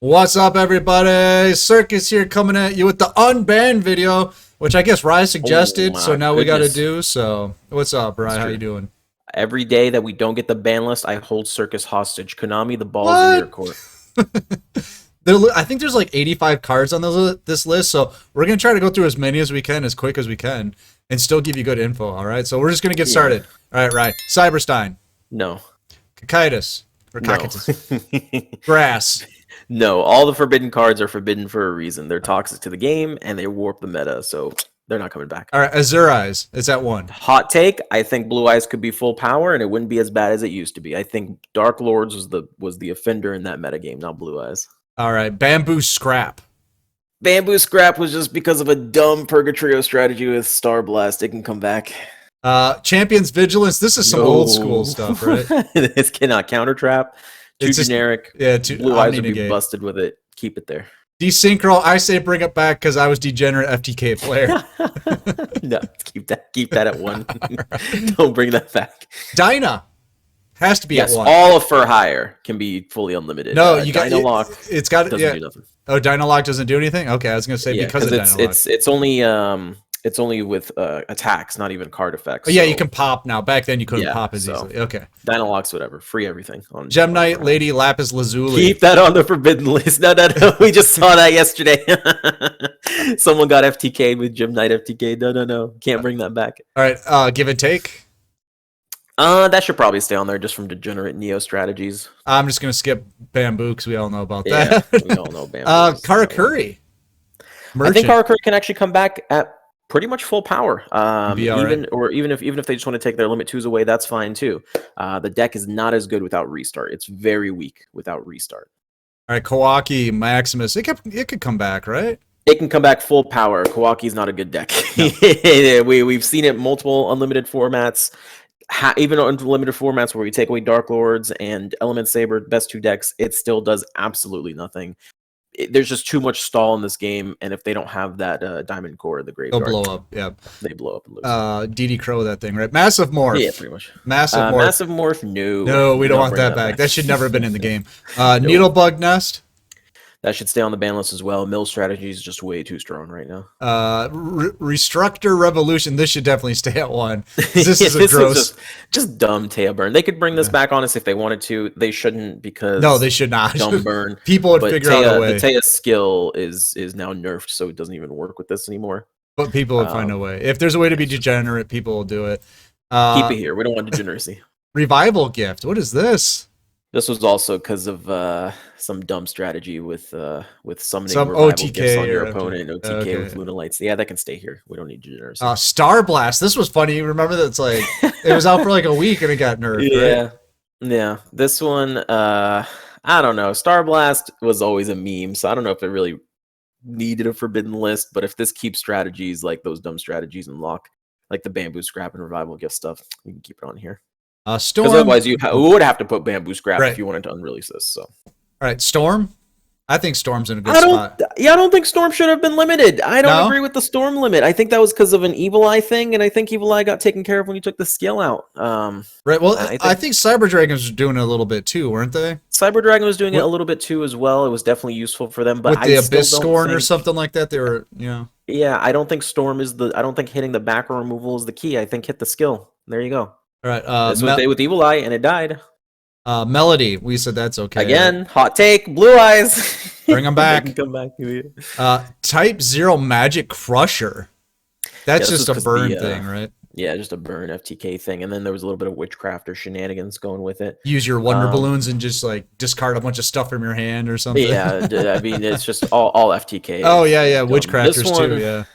What's up, everybody? Circus here coming at you with the Unban video, which I guess Rye suggested, so now we got to do. So, what's up, Rye? How you doing? Every day that we don't get the ban list, I hold Circus hostage. Konami, the ball is in your court. I think there's like 85 cards on this list, so we're going to try to go through as many as we can, as quick as we can, and still give you good info, all right? So we're just going to get started. All right, Rye. Cyberstein. No. Cocytus. Or Cocytus. Grass. No, all the forbidden cards are forbidden for a reason. They're toxic to the game, and they warp the meta, so they're not coming back. All right, Azure Eyes. It's at 1. Hot take, I think Blue Eyes could be full power, and it wouldn't be as bad as it used to be. I think Dark Lords was the offender in that meta game, not Blue Eyes. All right, Bamboo Scrap. Bamboo Scrap was just because of a dumb Purgatrio strategy with Star Blast. It can come back. Champion's Vigilance. This is some old school stuff, right? This cannot counter trap. Too generic. Blue Eyes would be busted with it. Keep it there. Desynchro, I say bring it back because I was degenerate FTK player. No, keep that at 1. Right. Don't bring that back. Dyna has to be at 1. All of For Hire can be fully unlimited. No, you got Dynalock. It's got doesn't do nothing. Oh, Dynalock doesn't do anything. Okay, I was gonna say because of Dynalock. It's only with attacks, not even card effects. Oh, yeah, you can pop now. Back then you couldn't pop as easily. Okay. Dynalock's whatever. Free everything. On Gem Knight, Lady Lapis Lazuli. Keep that on the forbidden list. No. We just saw that yesterday. Someone got FTK with Gem Knight FTK. No. Can't bring that back. All right. Give and take. That should probably stay on there just from degenerate Neo strategies. I'm just gonna skip Bamboo because we all know about that. We all know Bamboo. Karakuri. I think Karakuri can actually come back at pretty much full power. Even if they just want to take their limit 2s away, that's fine too. The deck is not as good without restart. It's very weak without restart. All right, Kawaki, Maximus. It could come back, right? It can come back full power. Kawaki's not a good deck. No. We've seen it multiple unlimited formats. Even on limited formats where we take away Dark Lords and Element Saber, best 2 decks, it still does absolutely nothing. There's just too much stall in this game, and if they don't have that Diamond Core, the graveyard, they'll blow up. Yeah, they blow up and lose. DD Crow, that thing, right? Massive Morph. Yeah, pretty much. Massive Morph. Massive Morph. No, we don't want that back. That should never have been in the game. Needlebug Nest. That should stay on the ban list as well. Mill strategy is just way too strong right now. Restructure Revolution. This should definitely stay at 1. This is a gross. Just dumb Taya burn. They could bring this back on us if they wanted to. They shouldn't because no, they should not. Dumb burn. People would figure out a way. The Taya skill is now nerfed, so it doesn't even work with this anymore. But people would find a way. If there's a way to be degenerate, people will do it. Keep it here. We don't want degeneracy. Revival Gift. What is this? This was also because of some dumb strategy with summoning some revival OTK gifts on your opponent. OTK with Luna Lights. Yeah, that can stay here. We don't need degeneracy. Star Blast. This was funny. You remember that? It's like it was out for like a week and it got nerfed. Yeah, right? Yeah. This one, I don't know. Star Blast was always a meme, so I don't know if it really needed a forbidden list. But if this keeps strategies like those dumb strategies in lock, like the Bamboo Scrap and Revival Gift stuff, we can keep it on here. Storm. Because otherwise, you would have to put Bamboo Scrap if you wanted to unrelease this. So, all right, Storm. I think Storm's in a good spot. Yeah, I don't think Storm should have been limited. I don't agree with the Storm limit. I think that was because of an Evil Eye thing, and I think Evil Eye got taken care of when you took the skill out. Right. Well, I think Cyber Dragons were doing it a little bit too, weren't they? Cyber Dragon was doing it a little bit too as well. It was definitely useful for them, but with the Abyss Scorn or something like that, they were, Yeah, I don't think Storm is I don't think hitting the back row removal is the key. I think hit the skill. There you go. All right. That's what they with Evil Eye, and it died. Melody, we said that's okay. Again, hot take, Blue Eyes. Bring them back. Come back. Type 0 Magic Crusher. That's just a burn thing, right? Yeah, just a burn FTK thing. And then there was a little bit of witchcraft or shenanigans going with it. Use your Wonder Balloons and just like discard a bunch of stuff from your hand or something. Yeah, I mean, it's just all FTK. Oh, yeah. Witchcrafters too, yeah.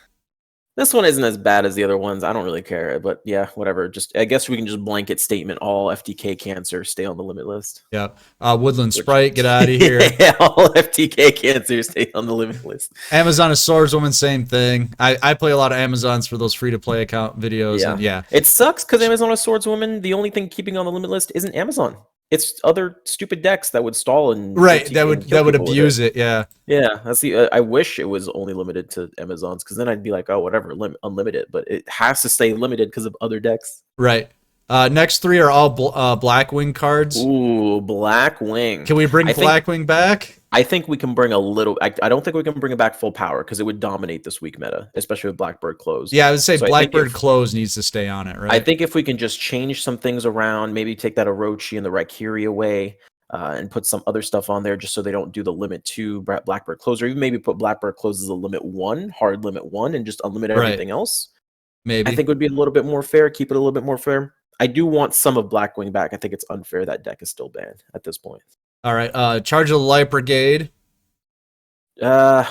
This one isn't as bad as the other ones. I don't really care, but yeah, whatever. Just I guess we can just blanket statement all FTK cancer stay on the limit list. Yeah. Woodland Sprite, get out of here. Yeah, all FTK cancer stay on the limit list. Amazon is Swordswoman, same thing. I play a lot of Amazons for those free-to-play account videos. Yeah. And yeah. It sucks because Amazon is Swordswoman. The only thing keeping on the limit list isn't Amazon. It's other stupid decks that would stall and that would abuse it. Yeah, that's the. I wish it was only limited to Amazons because then I'd be like, oh, whatever, unlimited. But it has to stay limited because of other decks. Right. Next three are all Blackwing cards. Ooh, Blackwing. Can we bring Blackwing back? I think we can bring a little. I don't think we can bring it back full power because it would dominate this week meta, especially with Blackbird Close. Yeah, I would say So Blackbird Close needs to stay on it, right? I think if we can just change some things around, maybe take that Orochi and the Raikiri away, and put some other stuff on there just so they don't do the limit 2 Blackbird Close, or even maybe put Blackbird Close as a limit 1, hard limit 1, and just unlimit everything else. Maybe. I think it would be a little bit more fair, keep it a little bit more fair. I do want some of Blackwing back. I think it's unfair that deck is still banned at this point. All right, Charge of the Light Brigade. Yeah,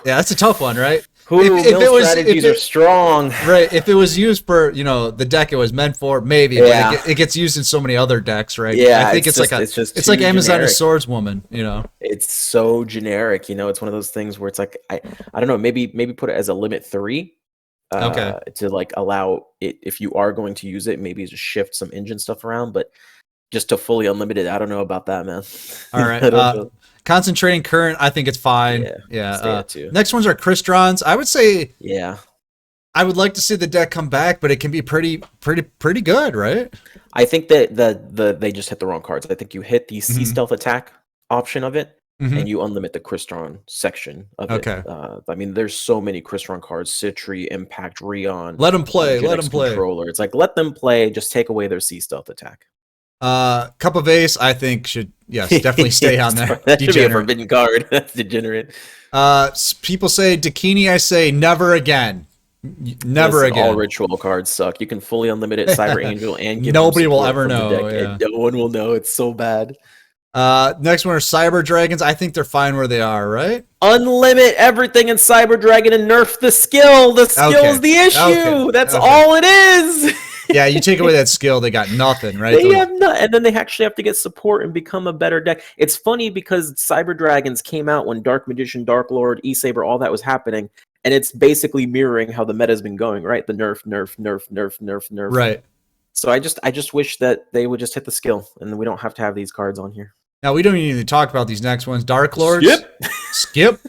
that's a tough one, right? Strategies are strong. Right, if it was used for, the deck it was meant for, maybe, but it gets used in so many other decks, right? Yeah, I think it's like Amazon is Swordswoman, It's so generic, it's one of those things where it's like, I don't know, maybe put it as a limit 3. To like allow it, if you are going to use it, maybe just shift some engine stuff around, but just to fully unlimited, I don't know about that, man. All right. Concentrating Current, I think it's fine. Yeah. Next ones are Cristrons. I would say, I would like to see the deck come back, but it can be pretty good, right? I think that they just hit the wrong cards. I think you hit the C stealth attack option of it, and you unlimit the Crystron section of it. I mean, there's so many Crystron cards: Citri, Impact, Rion. Let them play. Let them play. Controller. It's like, let them play. Just take away their C stealth attack. Cup of Ace, I think should definitely stay on there. That should be a forbidden card. That's degenerate. People say Dakini. I say never again. Never again. All ritual cards suck. You can fully unlimit it, Cyber Angel, and give nobody will ever know. And no one will know. It's so bad. Next one are Cyber Dragons. I think they're fine where they are, right? Unlimit everything in Cyber Dragon and nerf the skill. The skill is the issue. That's all it is. Yeah, you take away that skill, they got nothing, right? They have and then they actually have to get support and become a better deck. It's funny because Cyber Dragons came out when Dark Magician, Dark Lord, E-Saber, all that was happening, and it's basically mirroring how the meta has been going, right? The nerf. Right. So I just wish that they would just hit the skill, and we don't have to have these cards on here. Now, we don't even need to talk about these next ones. Dark Lords. Skip.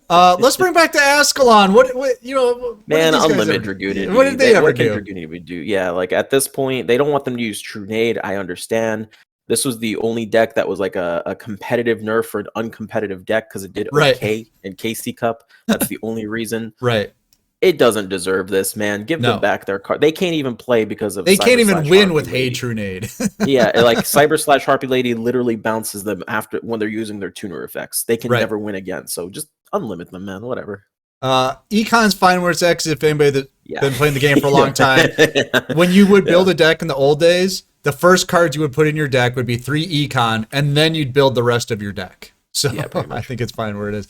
Let's bring back the Ascalon. What unlimited Dragoon. What did they ever do? Dragoon would do? Yeah, like at this point, they don't want them to use Trunade. I understand. This was the only deck that was like a competitive nerf for an uncompetitive deck because it did okay in KC Cup. That's the only reason. Right. It doesn't deserve this, man. Give them back their card. They can't even play because of. They can't even win with Hey Trunade. Yeah, like Cyber / Harpy Lady literally bounces them after when they're using their tuner effects. They can never win again. So just unlimit them, man. Whatever. Econ's fine where it's X. If anybody that's been playing the game for a long time, when you would build a deck in the old days, the first cards you would put in your deck would be 3 Econ, and then you'd build the rest of your deck. So I think it's fine where it is.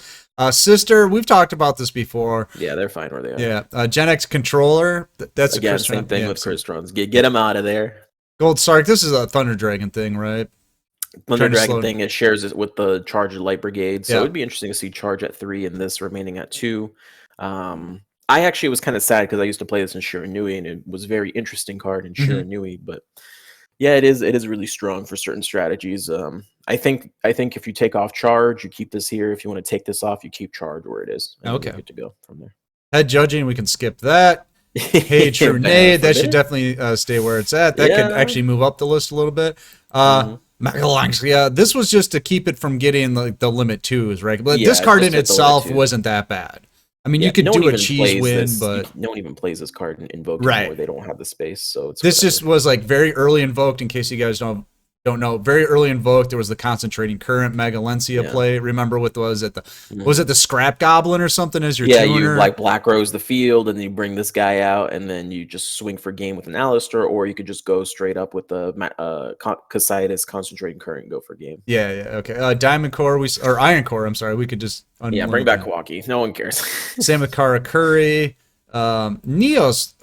Sister, we've talked about this before. Yeah, they're fine where they are. Yeah, Gen X Controller. That's again same thing with Cristrons. Get them out of there. Gold Sark. This is a Thunder Dragon thing, right? Thunder Dragon thing. It shares it with the Charge of Light Brigade, so it'd be interesting to see Charge at 3 and this remaining at 2. I actually was kind of sad because I used to play this in Shira Nui, and it was a very interesting card in Shira Nui, but. Yeah, it is really strong for certain strategies. I think if you take off Charge, you keep this here. If you want to take this off, you keep Charge where it is. Okay. Good to go from there. Head judging, we can skip that. Hey, Trunade, that should definitely stay where it's at. That could actually move up the list a little bit. Megalonx, this was just to keep it from getting the limit 2s, right? But this card in itself wasn't that bad. I mean, you could do a cheese win, but no one even plays this card in Invoke anymore. They don't have the space, so it's this just was like very early invoked. In case you guys don't know, very early invoked. There was the Concentrating Current Megalencia play. Remember what was it? Was it the Scrap Goblin or something as your tuner? You like Black Rose the field, and then you bring this guy out, and then you just swing for game with an Alistair, or you could just go straight up with the Casitas Concentrating Current and go for game. Okay. Diamond Core, or Iron Core. I'm sorry, we could just bring back Kawaki. No one cares. Same with Karakuri. Neos,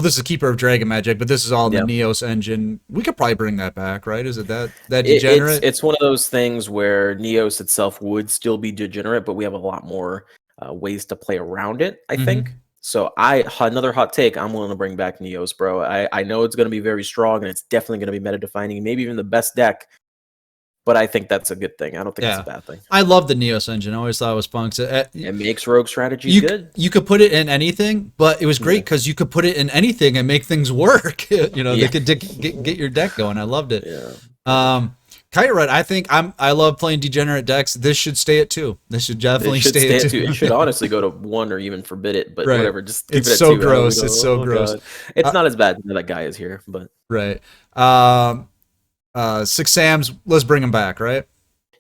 this is Keeper of Dragon Magic, but this is all in the Neos engine. We could probably bring that back, right? Is it that degenerate? It's one of those things where Neos itself would still be degenerate, but we have a lot more ways to play around it, I think. So another hot take, I'm willing to bring back Neos, bro. I know it's going to be very strong, and it's definitely going to be meta defining, maybe even the best deck. But I think that's a good thing. I don't think it's a bad thing. I love the Neos engine. I always thought it was fun. It makes rogue strategy good. You could put it in anything, but it was great because you could put it in anything and make things work. They could get your deck going. I loved it. Kite Ride, I love playing degenerate decks. This should stay at 2. This should definitely stay at 2. It should honestly go to 1 or even forbid it, but Right. whatever. Just keep It's it at so 2. gross. It's so gross. God. It's not as bad as that guy is here, but right. 6 Sams. Let's bring him back. Right.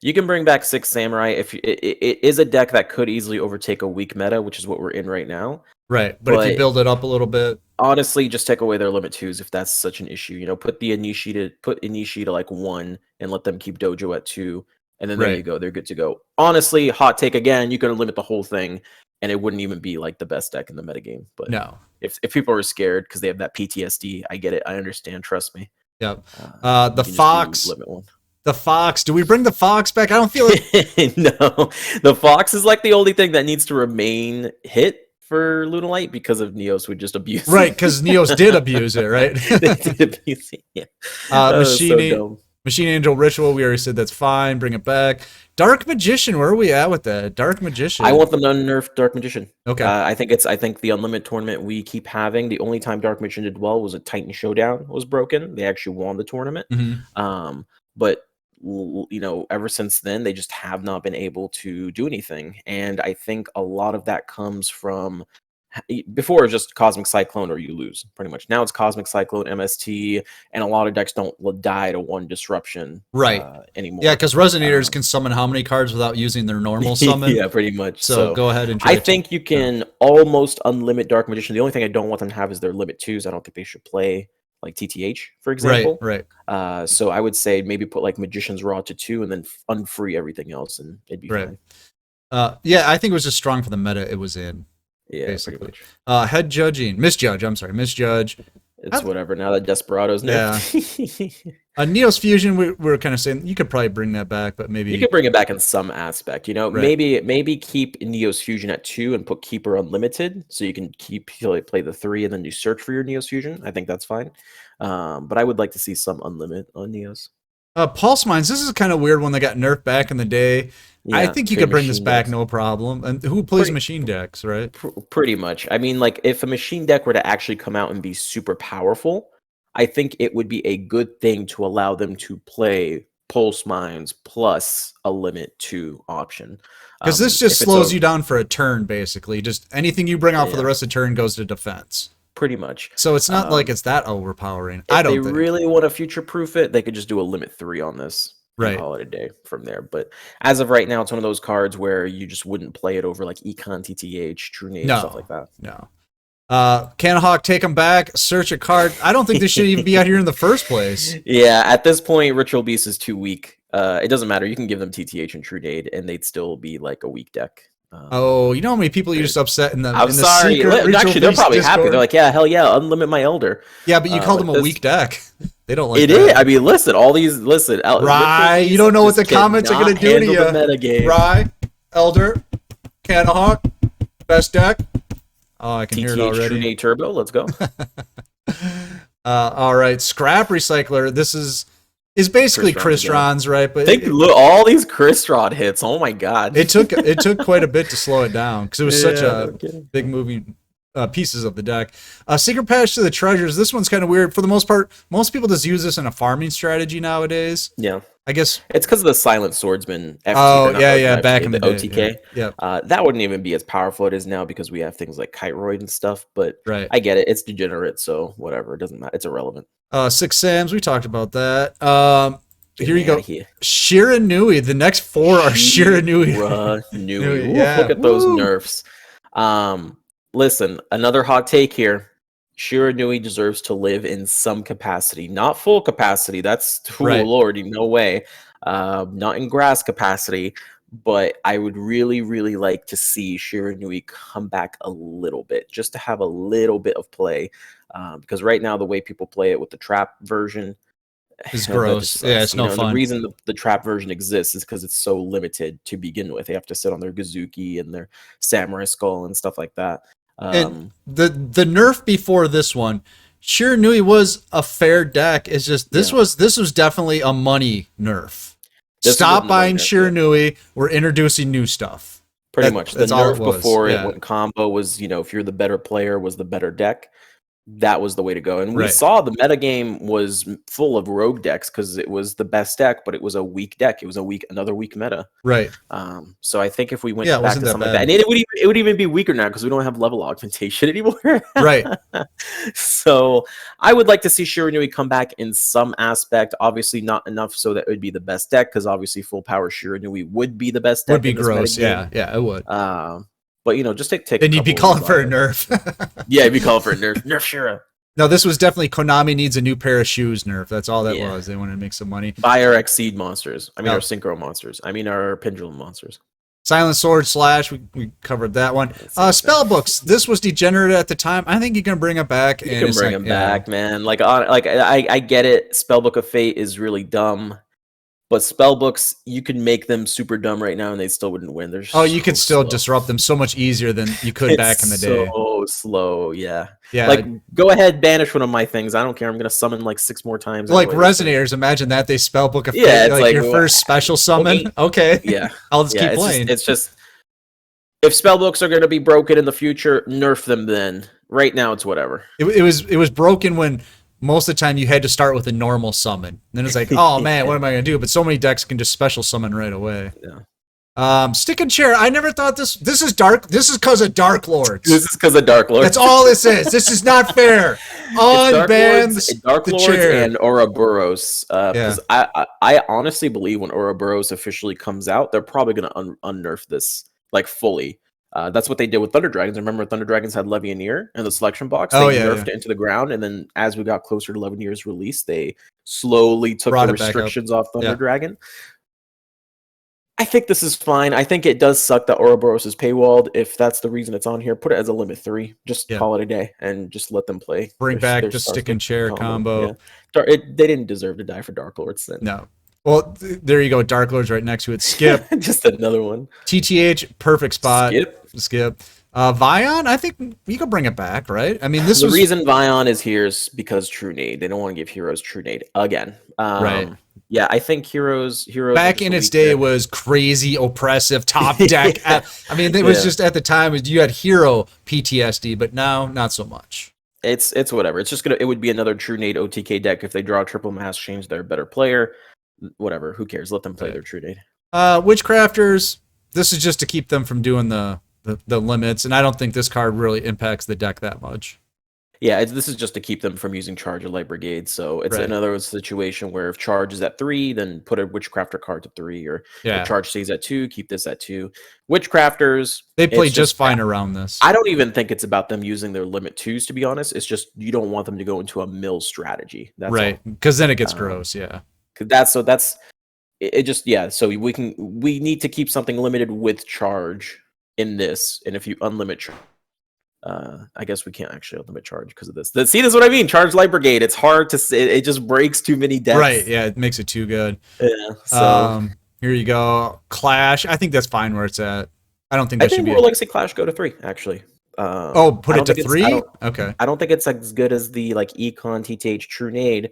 you can bring back 6 Samurai if it is a deck that could easily overtake a weak meta, which is what we're in right now. Right. But if you build it up a little bit, honestly, just take away their limit 2s if that's such an issue. You know, put Inishi to like 1 and let them keep Dojo at 2, and then there you go. They're good to go. Honestly, hot take again, you can limit the whole thing, and it wouldn't even be like the best deck in the metagame. But no, if people are scared because they have that PTSD, I get it. I understand. Trust me. Yep. The Fox. Limit 1. The Fox. Do we bring the Fox back? I don't feel like no. The Fox is like the only thing that needs to remain hit for Lunalight because of Neos would just abuse it. Right, because Neos did abuse it, right? They did abuse it, yeah. Machine Angel Ritual, we already said that's fine. Bring it back. Dark Magician, where are we at with that? Dark Magician. I want them to unnerf Dark Magician. Okay. I think the Unlimited tournament we keep having, the only time Dark Magician did well was a Titan Showdown was broken. They actually won the tournament. Mm-hmm. But you know, ever since then, they just have not been able to do anything. And I think a lot of that comes from before it's just Cosmic Cyclone or you lose pretty much. Now it's Cosmic Cyclone, MST, and a lot of decks don't die to 1 disruption anymore. Yeah, because Resonators can summon how many cards without using their normal summon? Yeah, pretty much. So go ahead and I think you can almost unlimit Dark Magician. The only thing I don't want them to have is their limit 2s. I don't think they should play like TTH, for example. Right. So I would say maybe put like Magician's Raw to 2 and then unfree everything else, and it'd be fine. Yeah, I think it was just strong for the meta it was in. Yeah, basically. Head judging, misjudge. It's whatever. Now that Desperado's nerfed. Neos Fusion, we're kind of saying you could probably bring that back, but maybe you could bring it back in some aspect. You know, maybe keep Neos Fusion at 2 and put Keeper Unlimited, so you can play the 3 and then you search for your Neos Fusion. I think that's fine. But I would like to see some unlimit on Neos. Pulse Mines. This is kind of weird when they got nerfed back in the day. Yeah, I think you could bring this back, no problem. And who plays machine decks, right? Pretty much. I mean, like, if a machine deck were to actually come out and be super powerful, I think it would be a good thing to allow them to play Pulse Mines plus a limit 2 option. Because this just slows you down for a turn, basically. Just anything you bring out for the rest of the turn goes to defense. Pretty much. So it's not like it's that overpowering. If they really want to future-proof it, they could just do a limit 3 on this. Right. Call it a day from there. But as of right now, it's one of those cards where you just wouldn't play it over like Econ, TTH, True Name, stuff like that. No. Canahawk, take them back. Search a card. I don't think this should even be out here in the first place. Yeah, at this point, Ritual Beast is too weak. It doesn't matter. You can give them TTH and True Nade, and they'd still be like a weak deck. You know how many people you just upset in the I'm in the sorry. Actually, they're probably happy. They're like, yeah, hell yeah, unlimit my Elder. Yeah, but you called them a weak deck. They don't like it. That. Is. I mean, listen, Rye, you don't know what the comments are going to do to you. Rye, Elder, Canahawk, best deck. Oh, I can hear it already. TTH Turbo, let's go. All right, Scrap Recycler. This is basically Crystron's, right? But look, all these Crystron hits. Oh my god! It took quite a bit to slow it down because it was such a big moving pieces of the deck. Secret Passage to the Treasures. This one's kind of weird. For the most part, most people just use this in a farming strategy nowadays. Yeah. I guess it's because of the Silent Swordsman. Back in the day, OTK. Yeah. That wouldn't even be as powerful as it is now because we have things like Kiteroid and stuff. But I get it. It's degenerate, so whatever. It doesn't matter. It's irrelevant. 6 Sams. We talked about that. Here you go. Shira Nui. The next 4 are Shira Nui. Nui. Yeah. Look at those nerfs. Listen, another hot take here. Shira Nui deserves to live in some capacity, not full capacity. That's lordy, no way. Not in grass capacity, but I would really, really like to see Shira Nui come back a little bit, just to have a little bit of play. Because right now, the way people play it with the trap version is gross. Yeah, it's no fun. The reason the trap version exists is because it's so limited to begin with. They have to sit on their Gazuki and their Samurai Skull and stuff like that. And the nerf before this one, Shira Nui was a fair deck. It's just this was definitely a money nerf. Stop buying Shira Nui. We're introducing new stuff. Pretty much. The nerf before it went combo was, if you're the better player, was the better deck. that was the way to go. And we Right. saw the metagame was full of rogue decks because it was the best deck, but it was a weak deck. It was another weak meta. Right. So I think if we went Yeah, it back to wasn't that something like bad. that, and it would even be weaker now because we don't have level augmentation anymore. Right. So I would like to see Shira Nui come back in some aspect. Obviously, not enough so that it would be the best deck, because obviously full power Shira Nui would be the best deck. Would be in this gross. metagame. Yeah, it would. But just take. Then you'd be calling for a nerf. Yeah, you'd be calling for a nerf Shira. No, this was definitely Konami needs a new pair of shoes nerf. That's all that Yeah. was. They wanted to make some money. Buy our Exceed monsters. I mean, Oh. our Synchro monsters. I mean, our Pendulum monsters. Silent Sword Slash. We covered that one. Spell books. This was degenerate at the time. I think you can bring it back. You can bring them back, man. Like I get it. Spellbook of Fate is really dumb. But spellbooks, you can make them super dumb right now, and they still wouldn't win. They're you could still disrupt them so much easier than you could back in the day. So slow, yeah. Yeah, like go ahead, banish one of my things. I don't care. I'm gonna summon like 6 more times. Like anyway. Resonators, imagine that they spellbook a Yeah, it's like your first special summon. Okay, yeah, I'll just keep playing. It's just if spellbooks are gonna be broken in the future, nerf them. Then right now, it's whatever. It was broken when most of the time you had to start with a normal summon. And then it's like, oh man, what am I gonna do? But so many decks can just special summon right away. Yeah. Stick and chair. I never thought this is dark. This is because of Dark Lords. This is because of Dark Lords. That's all this is. This is not fair. Unban Dark Lords and Ouroboros. Because Yeah. I honestly believe when Ouroboros officially comes out, they're probably gonna unnerf this like fully. That's what they did with Thunder Dragons. Remember, Thunder Dragons had Levianeer in the selection box. They nerfed it into the ground, and then as we got closer to Levianeer's release, they slowly took the restrictions off Thunder Dragon. I think this is fine. I think it does suck that Ouroboros is paywalled. If that's the reason it's on here, put it as a limit 3. Just call it a day and just let them play. Bring back the stick and chair combo. Yeah. They didn't deserve to die for Dark Lords then. No. Well, there you go. Dark Lords right next to it. Skip. Just another one. TTH, perfect spot. Skip. Vion, I think you could bring it back, right? I mean, the reason Vion is here is because True Nade. They don't want to give Heroes True Nade again. Right. Yeah, I think Heroes back in its day was crazy, oppressive, top deck. I mean, it was just at the time you had hero PTSD, but now not so much. It's whatever. It's just it would be another True Nade OTK deck if they draw triple mass change. They're a better player. Whatever. Who cares? Let them play their True Nade. Witchcrafters. This is just to keep them from doing the limits, and I don't think this card really impacts the deck that much. Yeah, this is just to keep them from using Charge or Light Brigade. So it's another situation where if Charge is at 3, then put a Witchcrafter card to 3, or if Charge stays at 2, keep this at 2. Witchcrafters, they play just fine around this. I don't even think it's about them using their limit 2s, to be honest. It's just you don't want them to go into a mill strategy. That's right, because then it gets gross. Yeah, So we need to keep something limited with Charge in this, and if you unlimit Charge, I guess we can't actually unlimit Charge because of this. See, this is what I mean. Charge Light Brigade. It's hard to say. It just breaks too many decks. Right. Yeah, it makes it too good. Yeah. So here you go. Clash. I think that's fine where it's at. I don't think that should be. War Legacy Clash go to 3 actually. Put it to 3. Okay. I don't think it's as good as the like Econ TTH True Nade.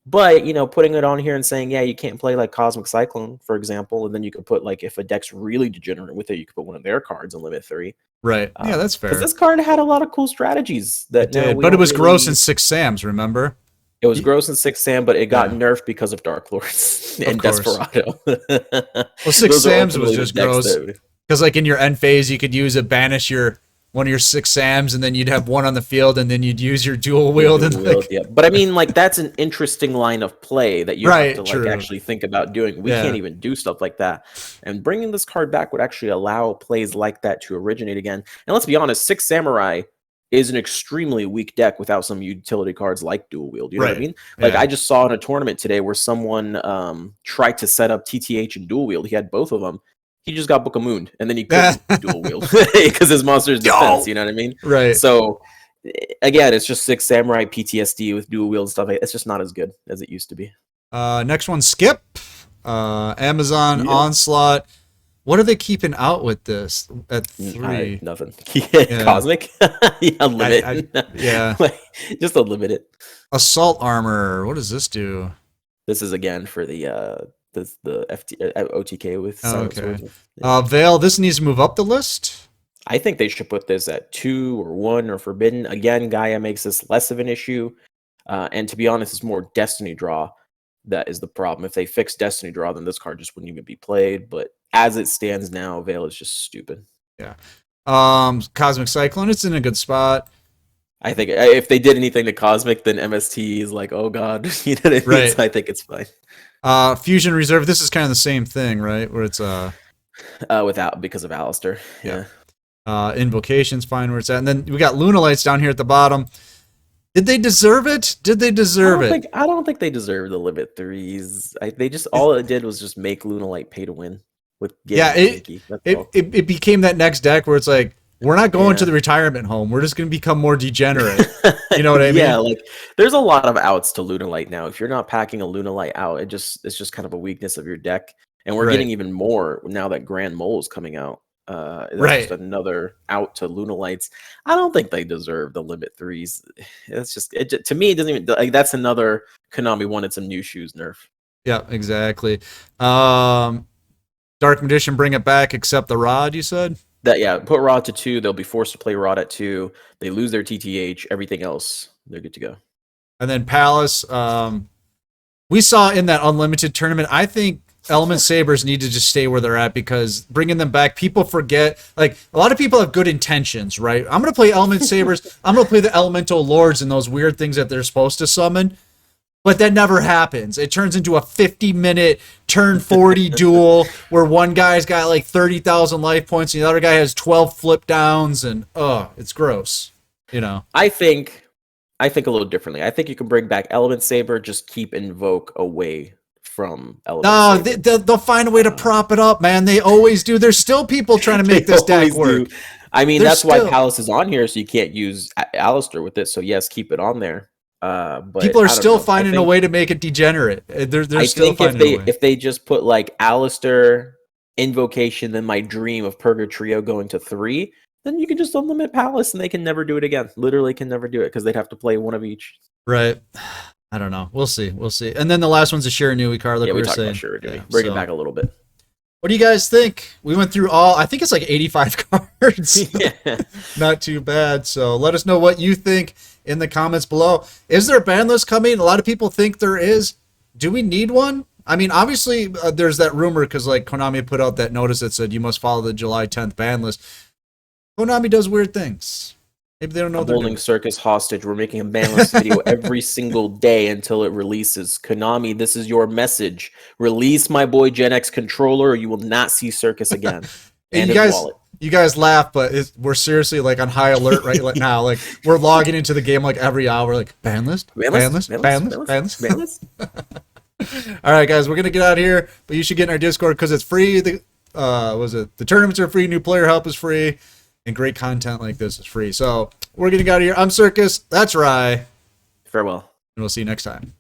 But, putting it on here and saying, yeah, you can't play like Cosmic Cyclone, for example, and then you could put like if a deck's really degenerate with it, you could put one of their cards in limit 3. Right. Yeah, that's fair. Because this card had a lot of cool strategies that it did, but it was gross in 6 Sams, remember? It was gross in 6 Sam, but it got nerfed because of Dark Lords and Desperado. Well, 6 Sams was just gross. Because like in your end phase, you could use a banish one of your 6 Sams, and then you'd have one on the field, and then you'd use your dual wield. Yeah. But I mean, like that's an interesting line of play that you have to like actually think about doing. We can't even do stuff like that. And bringing this card back would actually allow plays like that to originate again. And let's be honest, 6 Samurai is an extremely weak deck without some utility cards like dual wield. You know what I mean? Like I just saw in a tournament today where someone tried to set up TTH and dual wield. He had both of them. He just got Book of Moon, and then he couldn't dual wield because his monster's defense. You know what I mean? Right. So again, it's just 6 Samurai PTSD with dual wield stuff. It's just not as good as it used to be. Next one, Skip. Amazon Onslaught. What are they keeping out with this at 3? Nothing. Cosmic. Unlimited. Just unlimited. Assault Armor. What does this do? This is again for the OTK with Veil. This needs to move up the list. I think they should put this at 2 or 1 or forbidden. Again, Gaia makes this less of an issue. And to be honest, it's more Destiny Draw that is the problem. If they fix Destiny Draw, then this card just wouldn't even be played. But as it stands now, Veil is just stupid. Yeah. Cosmic Cyclone, it's in a good spot. I think if they did anything to Cosmic, then MST is like, oh god, you know what I mean? Right. So I think it's fine. Fusion Reserve, this is kind of the same thing, right? Where it's without because of Alistair. Yeah. Invocation's fine where it's at. And then we got Lunalights down here at the bottom. Did they deserve it? Did they deserve it? I don't think they deserve the limit 3s. They just all it did was just make Lunalight pay to win with it became that next deck where it's like, we're not going to the retirement home. We're just going to become more degenerate. You know what I mean? Yeah, like there's a lot of outs to Lunalight now. If you're not packing a Lunalight out, it's just kind of a weakness of your deck. And we're getting even more now that Grand Mole is coming out. That's just another out to Lunalights. I don't think they deserve the limit 3s. It's just to me, it doesn't even like that's another Konami wanted some new shoes nerf. Yeah, exactly. Dark Magician, bring it back, except the Rod, you said? Put Rod to 2. They'll be forced to play Rod at 2. They lose their TTH. Everything else, they're good to go. And then Palace. We saw in that Unlimited tournament, I think Element Sabers need to just stay where they're at because bringing them back, people forget. Like, a lot of people have good intentions, right? I'm going to play Element Sabers. I'm going to play the Elemental Lords and those weird things that they're supposed to summon. But that never happens. It turns into a 50-minute turn 40 duel where one guy's got like 30,000 life points and the other guy has 12 flip downs, and it's gross. You know. I think a little differently. I think you can bring back Element Saber, just keep Invoke away from Element Saber. They'll find a way to prop it up, man. They always do. There's still people trying to make this deck work. Do. I mean, that's why Palace is on here, so you can't use Alistair with it. So yes, keep it on there. But people are still finding a way to make it degenerate. They're still finding a way. If they just put like Alistair, Invocation, then my dream of Purgatrio going to 3, then you can just unlimit Palace and they can never do it again. Literally can never do it because they'd have to play one of each. Right. I don't know. We'll see. And then the last one's a Shira Nui card, like we were saying. Shira Nui. Bring it back a little bit. What do you guys think? We went through I think it's like 85 cards. Yeah. Not too bad. So let us know what you think in the comments below. Is there a ban list coming? A lot of people think there is. Do we need one? I mean, obviously, there's that rumor because like Konami put out that notice that said you must follow the July 10th ban list. Konami does weird things. Maybe they don't know. I'm holding Circus hostage. We're making a ban list video every single day until it releases. Konami, this is your message. Release my boy Gen X controller, or you will not see Circus again. And you guys laugh, but we're seriously like on high alert right now. Like we're logging into the game like every hour. Like ban list. All right, guys, we're gonna get out of here, but you should get in our Discord because it's free. The tournaments are free. New player help is free. And great content like this is free. So we're getting out of here. I'm Circus. That's Rye. Farewell. And we'll see you next time.